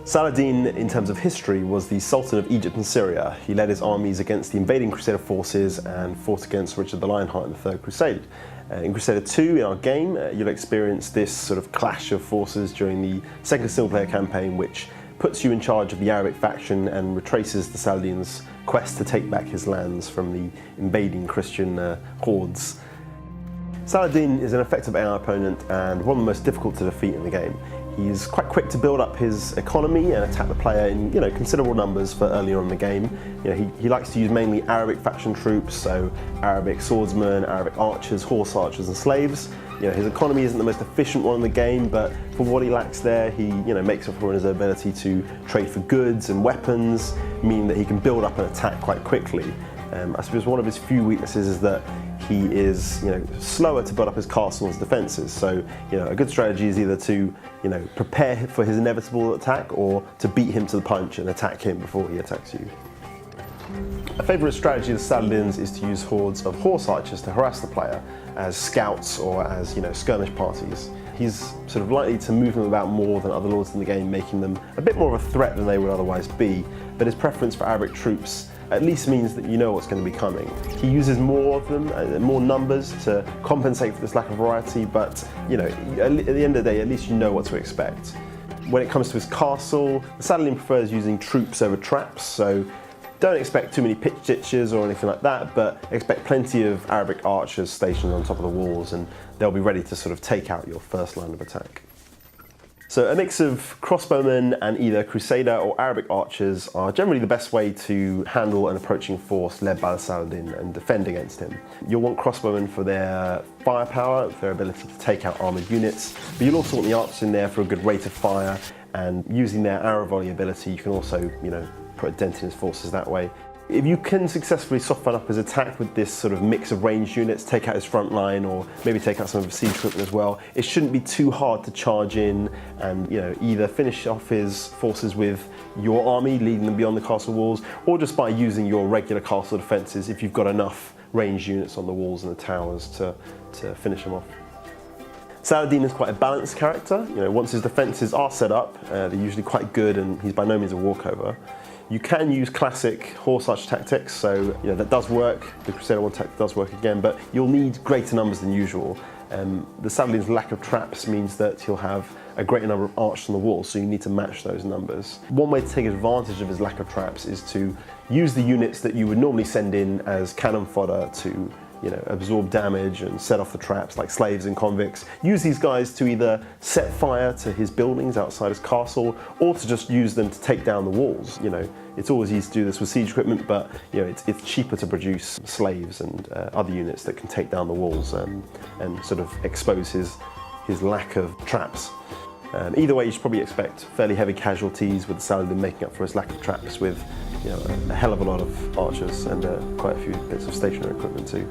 Saladin, in terms of history, was the Sultan of Egypt and Syria. He led his armies against the invading Crusader forces and fought against Richard the Lionheart in the Third Crusade. In Crusader II, in our game, you'll experience this sort of clash of forces during the second single-player campaign, which puts you in charge of the Arabic faction and retraces the Saladin's quest to take back his lands from the invading Christian hordes. Saladin is an effective AI opponent and one of the most difficult to defeat in the game. He's quite quick to build up his economy and attack the player in considerable numbers for early on in the game. He likes to use mainly Arabic faction troops, so Arabic swordsmen, Arabic archers, horse archers and slaves. His economy isn't the most efficient one in the game, but for what he lacks there, he makes up for his ability to trade for goods and weapons, meaning that he can build up an attack quite quickly. I suppose one of his few weaknesses is that he is slower to build up his castle and his defences. So a good strategy is either to prepare for his inevitable attack or to beat him to the punch and attack him before he attacks you. A favourite strategy of Saladin's is to use hordes of horse archers to harass the player as scouts or as skirmish parties. He's sort of likely to move them about more than other lords in the game, making them a bit more of a threat than they would otherwise be, but his preference for Arabic troops at least means that you know what's going to be coming. He uses more of them, more numbers to compensate for this lack of variety, but at the end of the day, at least you know what to expect. When it comes to his castle, Saladin prefers using troops over traps, so don't expect too many pitch ditches or anything like that, but expect plenty of Arabic archers stationed on top of the walls, and they'll be ready to sort of take out your first line of attack. So a mix of crossbowmen and either Crusader or Arabic archers are generally the best way to handle an approaching force led by the Saladin and defend against him. You'll want crossbowmen for their firepower, their ability to take out armoured units, but you'll also want the archers in there for a good rate of fire, and using their arrow volley ability you can also put a dent in his forces that way. If you can successfully soften up his attack with this sort of mix of ranged units, take out his front line or maybe take out some of his siege equipment as well, it shouldn't be too hard to charge in and either finish off his forces with your army, leading them beyond the castle walls, or just by using your regular castle defences if you've got enough ranged units on the walls and the towers to finish them off. Saladin is quite a balanced character. Once his defences are set up, they're usually quite good and he's by no means a walkover. You can use classic horse archer tactics, so that does work. The Crusader 1 tactic does work again, but you'll need greater numbers than usual. The Saladin's lack of traps means that he'll have a greater number of archers on the wall, so you need to match those numbers. One way to take advantage of his lack of traps is to use the units that you would normally send in as cannon fodder to absorb damage and set off the traps, like slaves and convicts. Use these guys to either set fire to his buildings outside his castle, or to just use them to take down the walls. It's always easy to do this with siege equipment, but it's cheaper to produce slaves and other units that can take down the walls and sort of expose his lack of traps. Either way, you should probably expect fairly heavy casualties, with the Saladin making up for his lack of traps with a hell of a lot of archers and quite a few bits of stationary equipment too.